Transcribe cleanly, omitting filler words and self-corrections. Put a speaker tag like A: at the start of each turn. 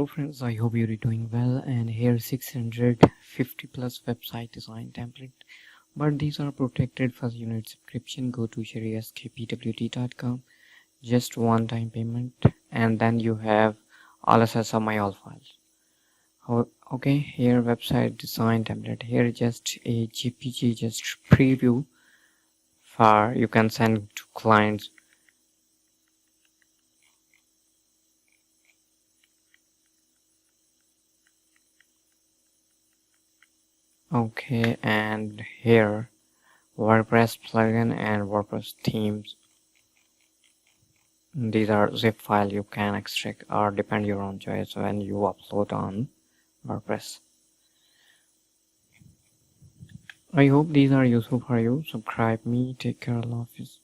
A: Hello friends, I hope you're doing well, and here 650 plus website design template, but these are protected for unit subscription. Go to sherryskpwt.com, just one time payment, and then you have all access of my all files. Okay, here website design template, here just a GPG, just preview for you can send to clients. Okay, and here WordPress plugin and WordPress themes. These are zip file you can extract or depend your own choice when you upload on WordPress. I hope these are useful for you. Subscribe me. Take care. Allah Hafiz.